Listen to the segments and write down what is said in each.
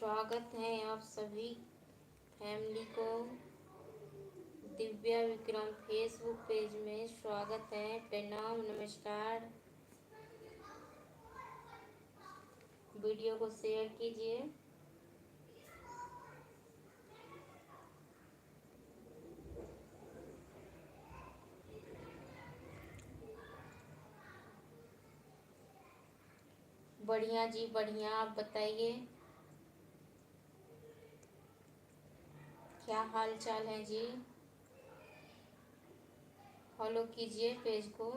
स्वागत है आप सभी फैमिली को दिव्या विक्रम फेसबुक पेज में स्वागत है। प्रणाम, नमस्कार। वीडियो को शेयर कीजिए। बढ़िया जी, बढ़िया। आप बताइए क्या हाल चाल है जी। फॉलो कीजिए पेज को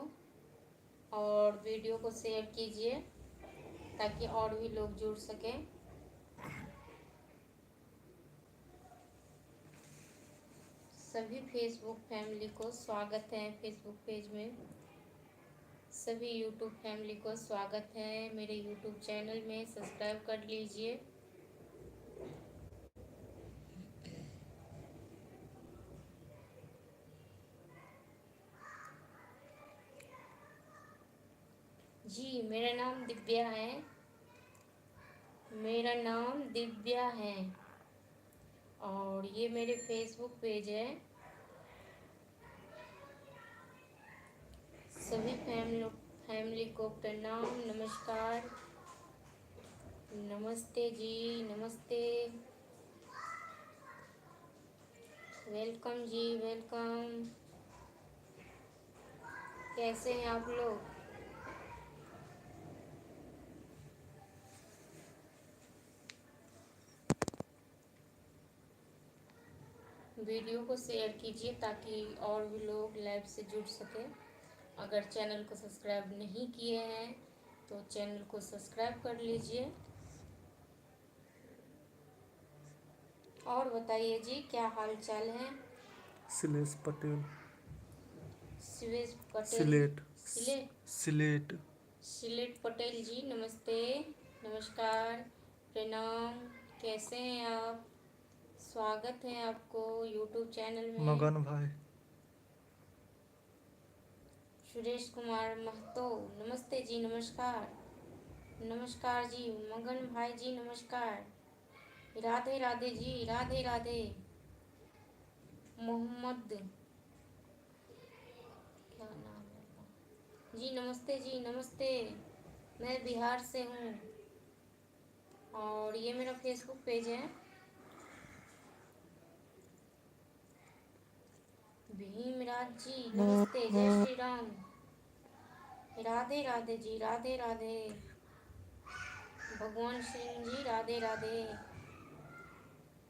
और वीडियो को शेयर कीजिए ताकि और भी लोग जुड़ सकें। सभी फेसबुक फैमिली को स्वागत है फेसबुक पेज में। सभी यूट्यूब फैमिली को स्वागत है मेरे यूट्यूब चैनल में। सब्सक्राइब कर लीजिए। जी, मेरा नाम दिव्या है। मेरा नाम दिव्या है और ये मेरे फेसबुक पेज है। सभी फैमिली को प्रणाम, नमस्कार, नमस्ते जी, नमस्ते। वेलकम जी, वेलकम। कैसे हैं आप लोग? वीडियो को शेयर कीजिए ताकि और भी लोग लाइव से जुड़ सकें। अगर चैनल को सब्सक्राइब नहीं किए हैं तो चैनल को सब्सक्राइब कर लीजिए। और बताइए जी, क्या हाल चाल है? सिलेश पटेल। शिवेश पटेल। सिलेट। सिलेट। सिलेट। सिलेट पटेल जी, नमस्ते, नमस्कार, प्रणाम। कैसे हैं आप? स्वागत है आपको यूट्यूब चैनल में। मगन भाई। सुरेश कुमार महतो, नमस्ते जी, नमस्कार, नमस्कार जी। मगन भाई जी, नमस्कार। राधे राधे जी, राधे राधे। मोहम्मद, क्या नाम है जी? नमस्ते जी, नमस्ते। मैं बिहार से हूँ और ये मेरा फेसबुक पेज है। भीमराज जी, नमस्ते, जय श्री राम। राधे राधे जी, राधे राधे। भगवान सिंह जी, राधे राधे।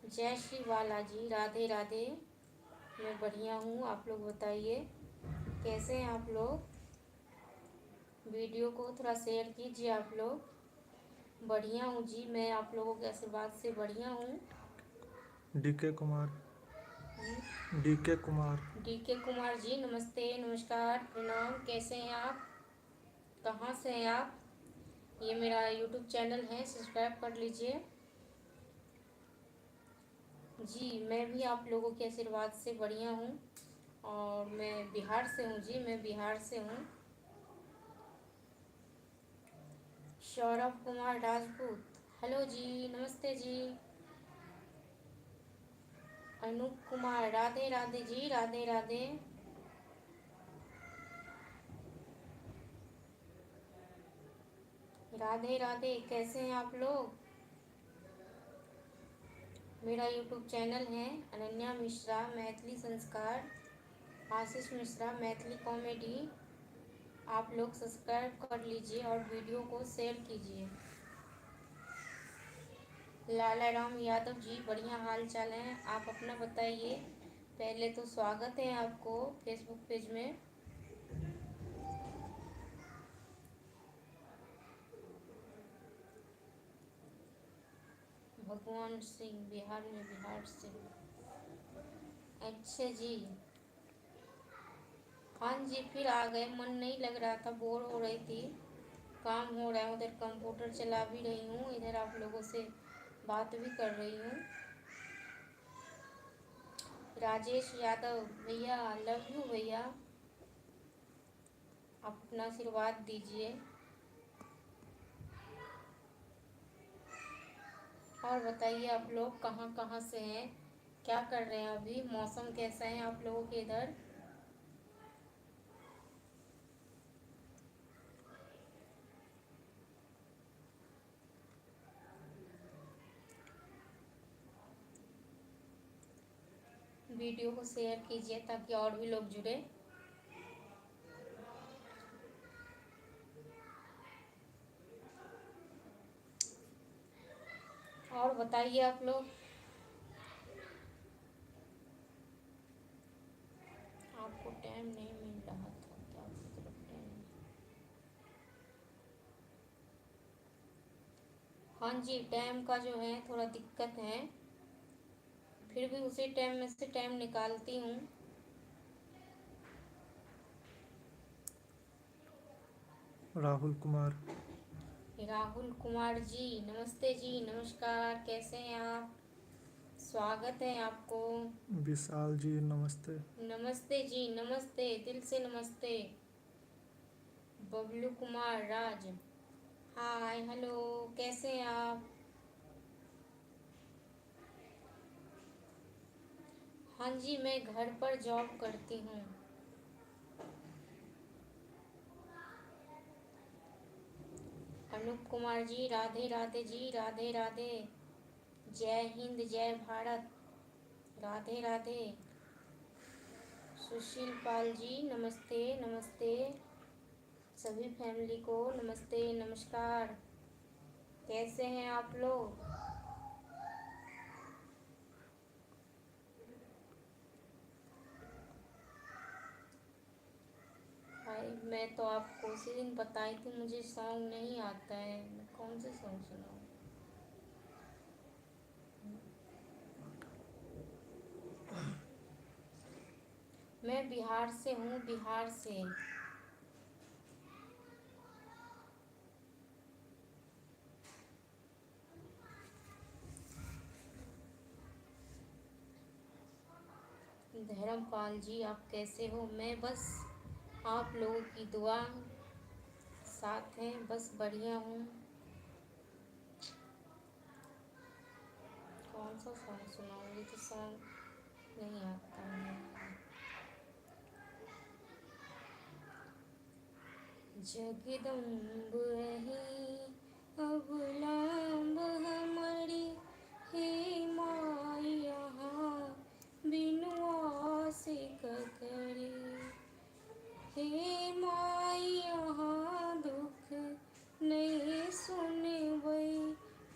जय श्री बाला जी, राधे राधे। मैं बढ़िया हूँ, आप लोग बताइए कैसे हैं आप लोग? वीडियो को थोड़ा शेयर कीजिए आप लोग। बढ़िया हूँ जी, मैं आप लोगों के आशीर्वाद से बढ़िया हूँ। DK Kumar. DK Kumar. DK Kumar ji, नमस्ते, नमस्कार, प्रणाम। कैसे हैं आप? कहाँ से हैं आप? ये मेरा यूट्यूब चैनल है, सब्सक्राइब कर लीजिए। जी, मैं भी आप लोगों के आशीर्वाद से बढ़िया हूँ और मैं बिहार से हूँ जी, मैं बिहार से हूँ। सौरभ कुमार राजपूत, हेलो जी, नमस्ते जी। अनूप कुमार, राधे राधे जी, राधे राधे। राधे राधे, कैसे हैं आप लोग? मेरा यूट्यूब चैनल है अनन्या मिश्रा मैथिली संस्कार, आशीष मिश्रा मैथिली कॉमेडी। आप लोग सब्सक्राइब कर लीजिए और वीडियो को शेयर कीजिए। लाला राम यादव जी, बढ़िया हाल चाल है, आप अपना बताइए। पहले तो स्वागत है आपको फेसबुक पेज में। भगवान सिंह, बिहार में, बिहार से। अच्छा जी, हाँ जी, फिर आ गए। मन नहीं लग रहा था, बोर हो रही थी। काम हो रहा है, उधर कंप्यूटर चला भी रही हूँ, इधर आप लोगों से बात भी कर रही हूँ। राजेश यादव भैया, लव यू भैया। आप अपना आशीर्वाद दीजिए। और बताइए आप लोग कहाँ कहाँ से हैं, क्या कर रहे हैं, अभी मौसम कैसा है आप लोगों के इधर। वीडियो को शेयर कीजिए ताकि और भी लोग जुड़े। और बताइए आप लोग, आपको टाइम नहीं मिल रहा था क्या आपकी तरफ टाइम। हाँ जी, टाइम का जो है थोड़ा दिक्कत है, फिर भी उसी टाइम में से टाइम निकालती हूँ। राहुल कुमार। राहुल कुमार जी नमस्ते जी, नमस्कार, कैसे हैं आप, स्वागत है आपको। विशाल जी नमस्ते। नमस्ते जी, नमस्ते, दिल से नमस्ते। बबलू कुमार राज, हाय हेलो, कैसे हैं आप। हाँ जी, मैं घर पर जॉब करती हूँ। अनूप कुमार जी राधे राधे जी, राधे राधे, जय हिंद जय भारत, राधे राधे। सुशील पाल जी नमस्ते नमस्ते, सभी फैमिली को नमस्ते नमस्कार, कैसे हैं आप लोग। भाई मैं तो आपको उसी दिन बताई थी मुझे सॉन्ग नहीं आता है, मैं कौन से सॉन्ग सुनाऊँ। मैं बिहार से हूँ, बिहार से। धर्मपाल जी आप कैसे हो, मैं बस आप लोगों की दुआ साथ हैं, बस बढ़िया हूँ। कौन सा सॉन्ग सुनाऊँ, ये तो सॉन्ग नहीं आता है। जगदम्ब रही अबुलाम्ब हमारी, हे माई यहाँ बिनु आस करी, हे माई यहाँ दुख नहीं सुनबई,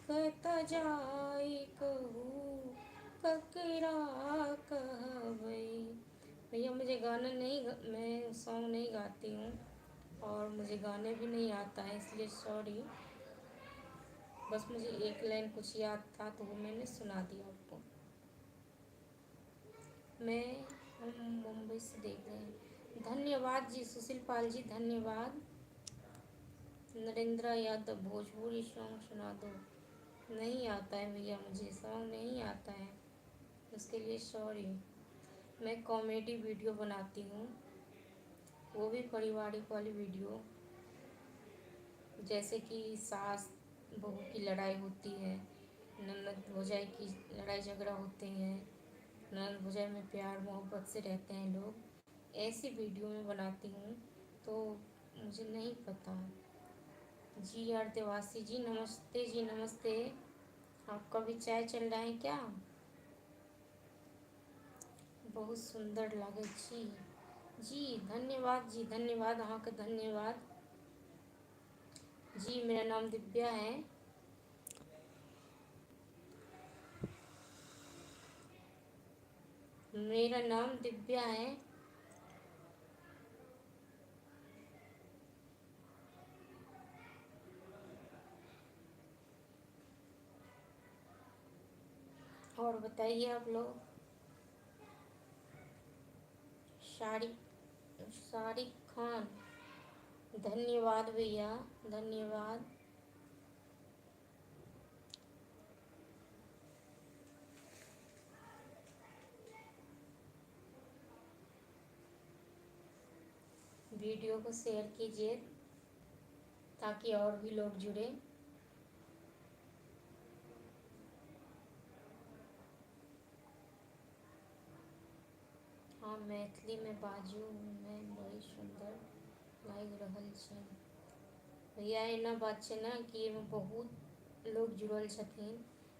कत जाई कहूँ ककरा कहबई। भैया मुझे गाना नहीं, मैं सॉन्ग नहीं गाती हूँ और मुझे गाने भी नहीं आता है, इसलिए सॉरी। बस मुझे एक लाइन कुछ याद था तो वो मैंने सुना दिया आपको। हम मुंबई से देख रहे हैं, धन्यवाद जी सुशील पाल जी, धन्यवाद। नरेंद्र यादव भोजपुरी सॉन्ग सुना दो, नहीं आता है भैया, मुझे सॉन्ग नहीं आता है, उसके लिए सॉरी। मैं कॉमेडी वीडियो बनाती हूँ, वो भी पारिवारिक वाली वीडियो, जैसे कि सास बहू की लड़ाई होती है, ननद भौजाई की लड़ाई झगड़ा होते हैं, ननद भौजाई में प्यार मोहब्बत से रहते हैं लोग, ऐसी वीडियो में बनाती हूँ, तो मुझे नहीं पता। जी आर देवासी जी नमस्ते जी, नमस्ते, आपका भी चाय चल रहा है क्या। बहुत सुंदर लगे जी, जी धन्यवाद जी, धन्यवाद, हाँ का धन्यवाद जी। मेरा नाम दिव्या है। मेरा नाम दिव्या है। और बताइए आप लोग। शारिक खान, धन्यवाद भैया, धन्यवाद। वीडियो को शेयर कीजिए ताकि और भी लोग जुड़े। मैथिली में बाजू में बड़ी सुंदर लागि रहल छै। भैया एना बात छै ने कि एहिमे बहुत लोग जुड़ल छथिन,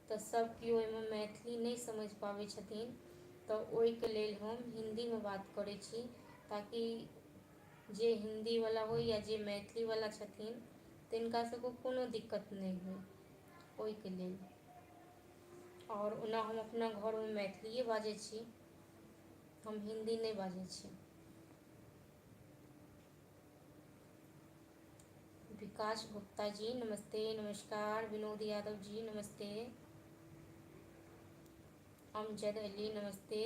तऽ सब केओ एहिमे मैथिली नहीं समझ पाबै छथिन, तऽ ओहिके लेल हम हिंदीमे बात करै छी, ताकि जे हिंदीवला हो या जे मैथिलीवला छथिन तिनका सबको कोनो दिक्कत नहीं हो, ओहिके लेल। और ओना हम अपना घरमे मैथिलीए बाजै छी, हम हिंदी नहीं बाजै छी। विकास गुप्ता जी नमस्ते, नमस्कार। विनोद यादव जी नमस्ते। अमजद अली नमस्ते।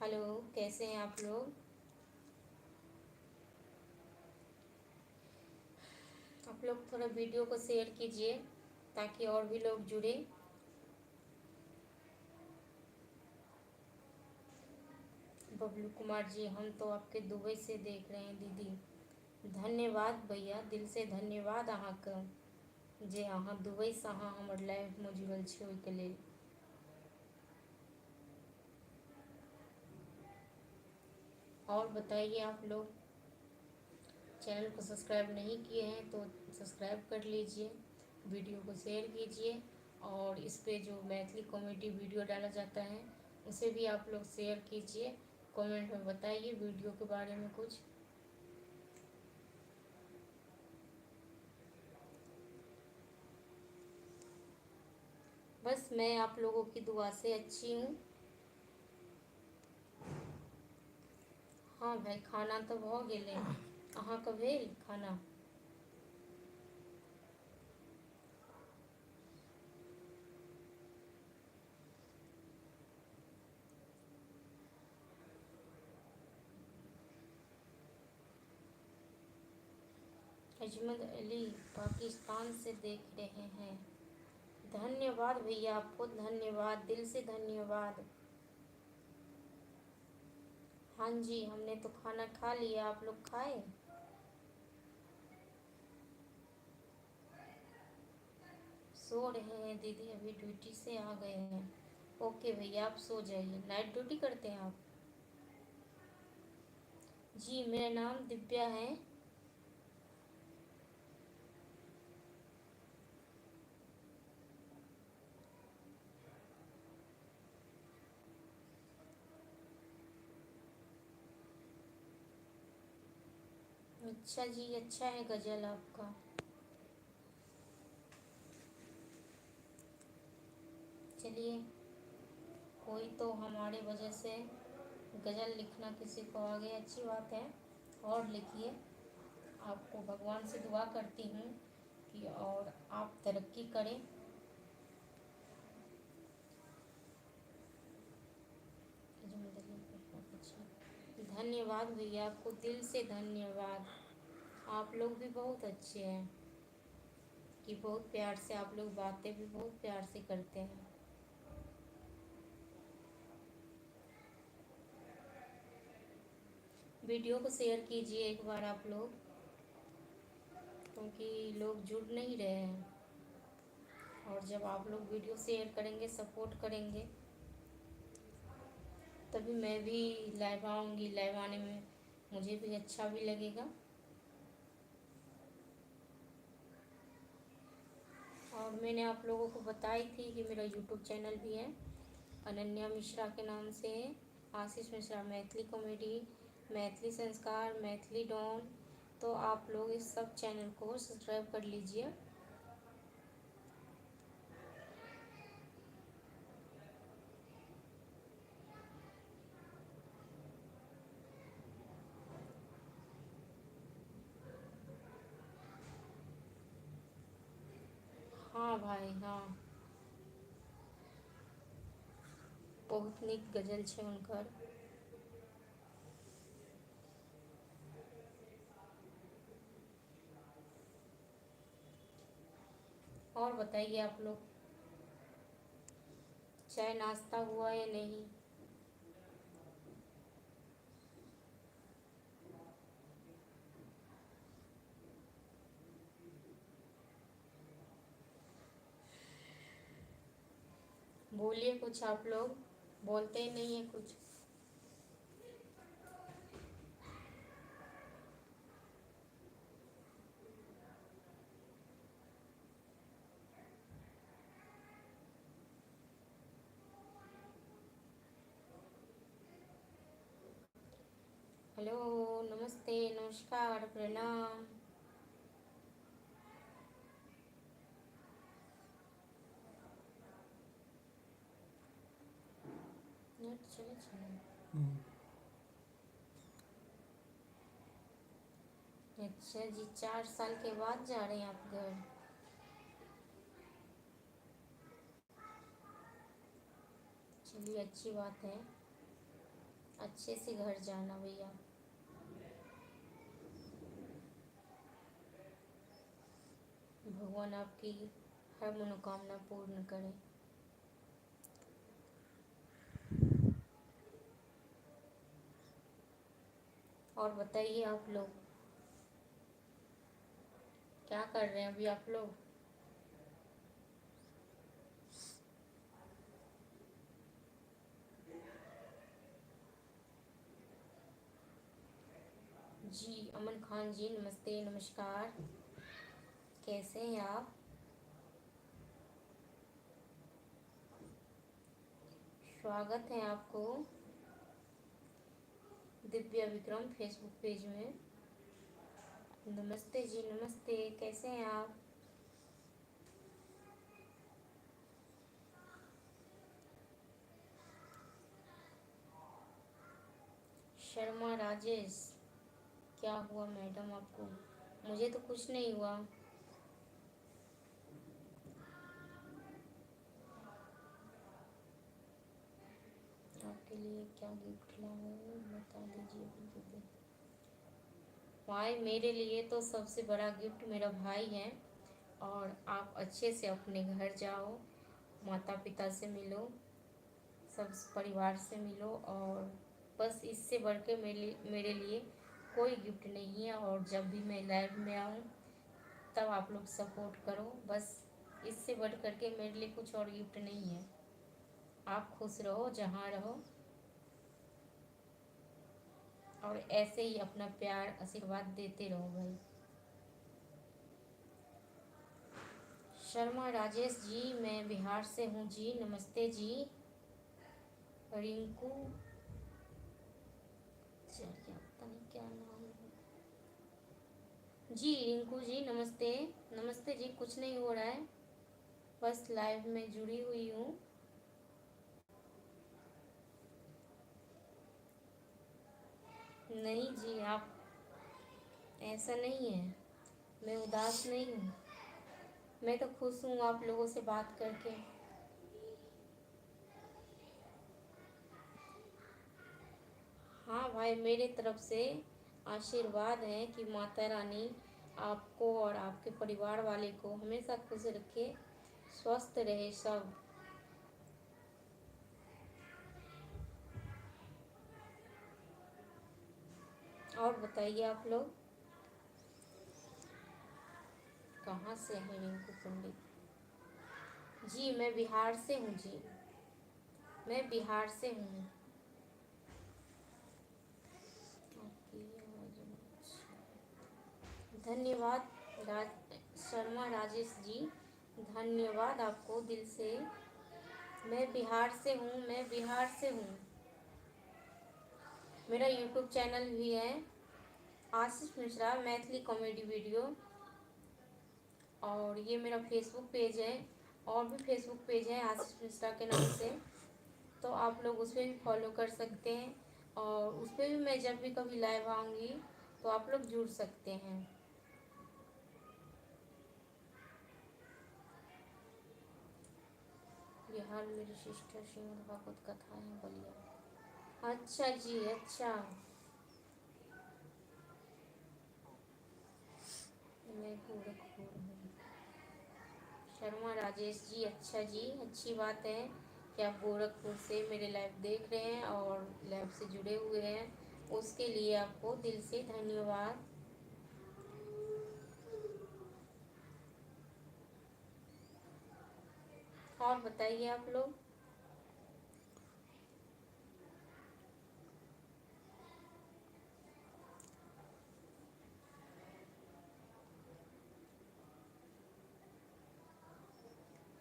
हेलो, कैसे हैं आप लोग? आप लोग थोड़ा वीडियो को शेयर कीजिए ताकि और भी लोग जुड़े। बबलू कुमार जी, हम तो आपके दुबई से देख रहे हैं दीदी। धन्यवाद भैया, दिल से धन्यवाद अहाँके जे अहाँ दुबई से अहाँ हमर लाइव में जुड़ल छी, ओहिके लेल। और बताइए, आप लोग चैनल को सब्सक्राइब नहीं किए हैं तो सब्सक्राइब कर लीजिए, वीडियो को शेयर कीजिए, और इस पे जो मैथिली कॉमेडी वीडियो डाला जाता है उसे भी आप लोग शेयर कीजिए। कमेंट में बताइए वीडियो के बारे में कुछ। बस मैं आप लोगों की दुआ से अच्छी हूँ। हाँ भाई, खाना तो भ गेलै, अहाँके भेल खाना? अजमत अली पाकिस्तान से देख रहे हैं। धन्यवाद भैया, आपको धन्यवाद, दिल से धन्यवाद। हाँ जी, हमने तो खाना खा लिया, आप लोग खाए? सो रहे हैं दीदी, अभी ड्यूटी से आ गए हैं। ओके भैया, आप सो जाइए। नाइट ड्यूटी करते हैं आप? जी, मेरा नाम दिव्या है। अच्छा जी, अच्छा है गज़ल आपका। चलिए, कोई तो हमारे वजह से गज़ल लिखना किसी को आ गया, अच्छी बात है, और लिखिए। आपको भगवान से दुआ करती हूँ कि और आप तरक्की करें। धन्यवाद भैया, आपको दिल से धन्यवाद। आप लोग भी बहुत अच्छे हैं कि बहुत प्यार से आप लोग बातें भी बहुत प्यार से करते हैं। वीडियो को शेयर कीजिए एक बार आप लोग, क्योंकि लोग जुड़ नहीं रहे हैं। और जब आप लोग वीडियो शेयर करेंगे, सपोर्ट करेंगे, तभी मैं भी लाइव आऊँगी। लाइव आने में मुझे भी अच्छा भी लगेगा। और मैंने आप लोगों को बताई थी कि मेरा यूट्यूब चैनल भी है, अनन्या मिश्रा के नाम से है। आशीष मिश्रा मैथिली कॉमेडी, मैथिली संस्कार, मैथिली डॉन। तो आप लोग इस सब चैनल को सब्सक्राइब कर लीजिए। हाँ भाई, हाँ, बहुत नीक गजल छै हुनकर। और बताइए आप लोग, चाय नाश्ता हुआ या नहीं? बोलिए कुछ, आप लोग बोलते ही नहीं है कुछ। हेलो, नमस्ते, नमस्कार, प्रणाम। नेट चले चले। अच्छा जी, 4 साल के बाद जा रहे हैं आप घर? चलिए, अच्छी बात है। अच्छे से घर जाना भैया। भगवान आपकी हर मनोकामना पूर्ण करे। और बताइए आप लोग क्या कर रहे हैं अभी आप लोग? जी, अमन खान जी, नमस्ते, नमस्कार। कैसे हैं आप? स्वागत है आपको दिव्या विक्रम फेसबुक पेज में। नमस्ते जी, नमस्ते। कैसे हैं आप? शर्मा राजेश, क्या हुआ मैडम आपको? मुझे तो कुछ नहीं हुआ। आपके लिए क्या गिफ्ट लाऊं बता दीजिए दीदी। भाई, मेरे लिए तो सबसे बड़ा गिफ्ट मेरा भाई है। और आप अच्छे से अपने घर जाओ, माता पिता से मिलो, सब परिवार से मिलो। और बस इससे बढ़ के मेरे लिए कोई गिफ्ट नहीं है। और जब भी मैं लाइव में आऊँ तब आप लोग सपोर्ट करो। बस इससे बढ़ कर के मेरे लिए कुछ और गिफ्ट नहीं है। आप खुश रहो जहाँ रहो, और ऐसे ही अपना प्यार आशीर्वाद देते रहो भाई। शर्मा राजेश जी, मैं बिहार से हूँ जी। नमस्ते जी। रिंकू, चलिए पता नहीं क्या नाम है जी। रिंकू जी, नमस्ते। नमस्ते जी। कुछ नहीं हो रहा है, बस लाइव में जुड़ी हुई हूँ। नहीं जी, आप, ऐसा नहीं है। मैं उदास नहीं हूँ। मैं तो खुश हूँ आप लोगों से बात करके। हाँ भाई, मेरे तरफ से आशीर्वाद है कि माता रानी आपको और आपके परिवार वाले को हमेशा खुश रखे, स्वस्थ रहे सब। और बताइए आप लोग कहाँ से हैं? रिंकू पंडित जी, मैं बिहार से हूँ जी। मैं बिहार से हूँ। धन्यवाद शर्मा राजेश जी, धन्यवाद आपको दिल से। मैं बिहार से हूँ, मैं बिहार से हूँ। मेरा यूट्यूब चैनल भी है, आशीष मिश्रा मैथिली कॉमेडी वीडियो। और ये मेरा फेसबुक पेज है। और भी फेसबुक पेज है आशीष मिश्रा के नाम से, तो आप लोग उस पर भी फॉलो कर सकते हैं। और उस पर भी मैं जब भी कभी लाइव आऊँगी तो आप लोग जुड़ सकते हैं। बिहार मेरी सिस्टर श्रीमद् भागवत कथा है बलिया। अच्छा जी, अच्छा। मैं गोरखपुर हूँ। शर्मा राजेश जी, अच्छा जी, अच्छी बात है कि आप गोरखपुर से मेरे लाइव देख रहे हैं और लाइव से जुड़े हुए हैं। उसके लिए आपको दिल से धन्यवाद। और बताइए आप लोग।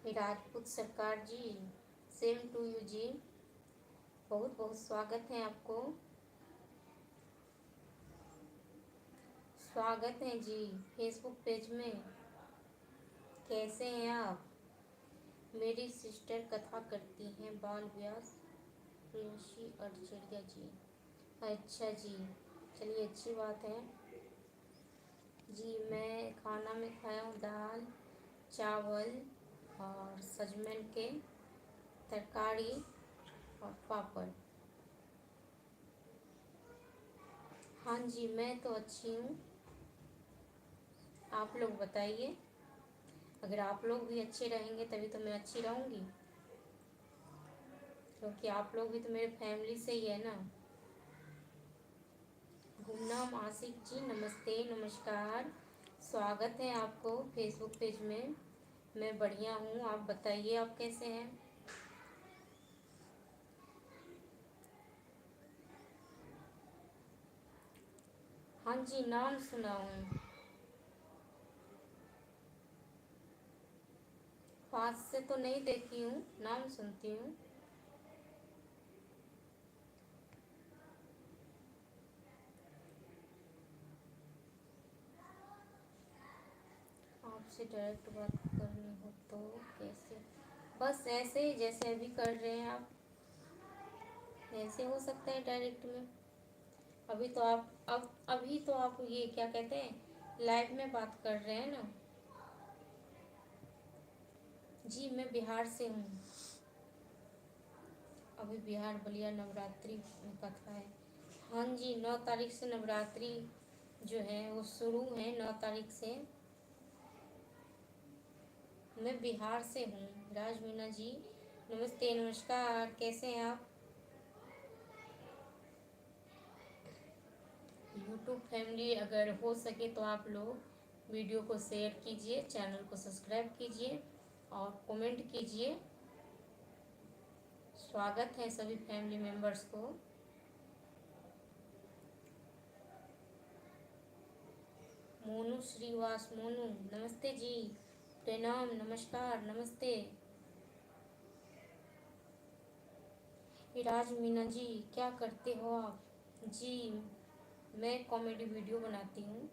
राजपूत सरकार जी, सेम टू यू जी। बहुत बहुत स्वागत है आपको। स्वागत है जी फेसबुक पेज में। कैसे हैं आप? मेरी सिस्टर कथा करती हैं बाल व्यास प्रेयसी अटचरिया जी। अच्छा जी, चलिए अच्छी बात है जी। मैं खाना में खाया हूँ दाल चावल और सजमन के तरकारी और पापड़। हाँ जी, मैं तो अच्छी हूँ। आप लोग बताइए, अगर आप लोग भी अच्छे रहेंगे तभी तो मैं अच्छी रहूँगी, क्योंकि आप लोग भी तो मेरे फैमिली से ही है ना। गुमनाम आशिक जी नमस्ते नमस्कार, स्वागत है आपको फेसबुक पेज में। मैं बढ़िया हूँ, आप बताइए आप कैसे हैं? हाँ जी, नाम सुना हूँ, पास से तो नहीं देखी हूँ, नाम सुनती हूँ। आपसे डायरेक्ट बात करनी हो तो कैसे? बस ऐसे ही जैसे अभी कर रहे हैं आप, ऐसे हो सकता है डायरेक्ट में। अभी तो आप अभी तो आप ये क्या कहते हैं, लाइव में बात कर रहे हैं ना। जी मैं बिहार से हूँ। अभी बिहार बलिया नवरात्रि में कथा है। हाँ जी, 9 तारीख से नवरात्रि जो है वो शुरू है, 9 तारीख से। मैं बिहार से हूँ। राज मीना जी नमस्ते नमस्कार, कैसे हैं आप? यूट्यूब फैमिली अगर हो सके तो आप लोग वीडियो को शेयर कीजिए, चैनल को सब्सक्राइब कीजिए और कमेंट कीजिए। स्वागत है सभी फैमिली मेम्बर्स को। मोनू श्रीवास, मोनू नमस्ते जी, प्रणाम नमस्कार नमस्ते। राज मीना जी क्या करते हो आप? जी मैं कॉमेडी वीडियो बनाती हूँ।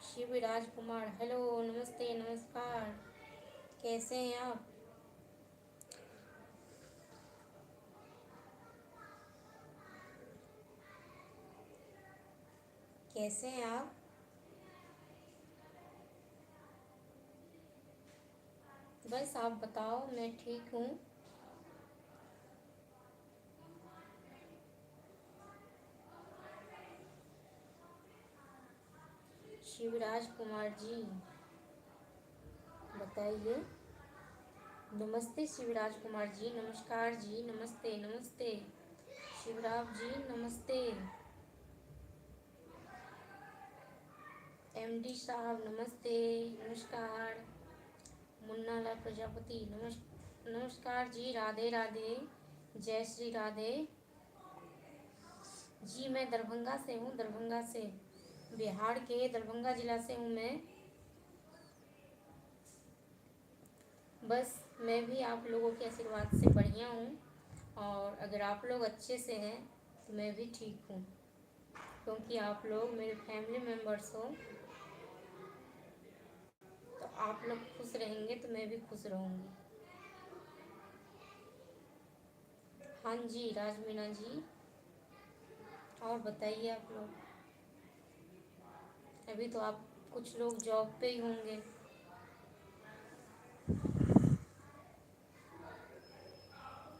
शिवराज कुमार हेलो नमस्ते नमस्कार, कैसे हैं आप? कैसे हैं आप? बस आप बताओ, मैं ठीक हूँ। शिवराज कुमार जी बताइए। नमस्ते शिवराज कुमार जी, नमस्कार जी, नमस्ते नमस्ते। शिवराज जी नमस्ते। एमडी साहब नमस्ते नमस्कार। मुन्नालाल प्रजापति नमस्कार जी, राधे राधे, जय श्री राधे। जी मैं दरभंगा से हूँ, दरभंगा से, बिहार के दरभंगा जिला से हूँ मैं। बस मैं भी आप लोगों के आशीर्वाद से बढ़िया हूँ, और अगर आप लोग अच्छे से हैं तो मैं भी ठीक हूँ, क्योंकि आप लोग मेरे फैमिली मेम्बर्स हो। तो आप लोग खुश रहेंगे तो मैं भी खुश रहूँगी। हाँ जी राज मीना जी, और बताइए आप लोग। अभी तो आप कुछ लोग जॉब पे ही होंगे।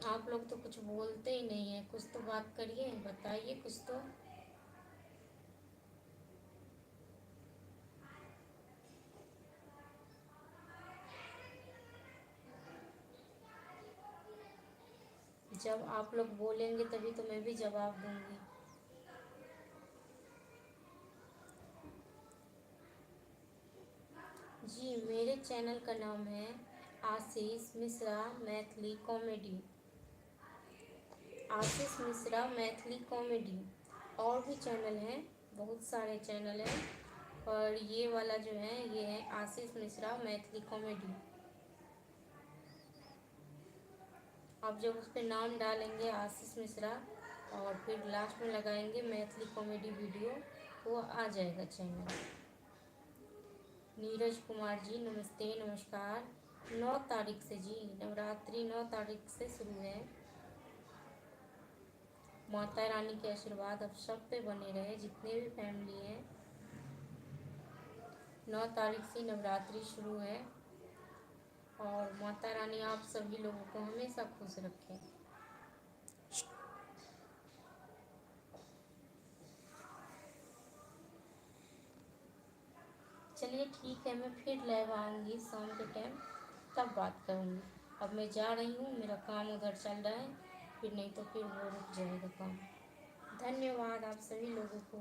आप लोग तो कुछ बोलते ही नहीं है, कुछ तो बात करिए, बताइए कुछ तो। जब आप लोग बोलेंगे तभी तो मैं भी जवाब दूंगी। जी मेरे चैनल का नाम है आशीष मिश्रा मैथिली कॉमेडी। आशीष मिश्रा मैथिली कॉमेडी। और भी चैनल हैं, बहुत सारे चैनल हैं, पर ये वाला जो है ये है आशीष मिश्रा मैथिली कॉमेडी। आप जब उस पर नाम डालेंगे आशीष मिश्रा और फिर लास्ट में लगाएंगे मैथिली कॉमेडी वीडियो, वो आ जाएगा चैनल। नीरज कुमार जी नमस्ते नमस्कार। 9 तारीख से जी नवरात्रि 9 तारीख से शुरू है। माता रानी के आशीर्वाद अब सब पे बने रहे, जितने भी फैमिली हैं। 9 तारीख से नवरात्रि शुरू है और माता रानी आप सभी लोगों को हमेशा खुश रखें। चलिए ठीक है, मैं फिर लाइव आऊँगी शाम के टाइम, तब बात करूँगी। अब मैं जा रही हूँ, मेरा काम उधर चल रहा है, फिर नहीं तो फिर वो रुक जाएगा काम। धन्यवाद आप सभी लोगों को।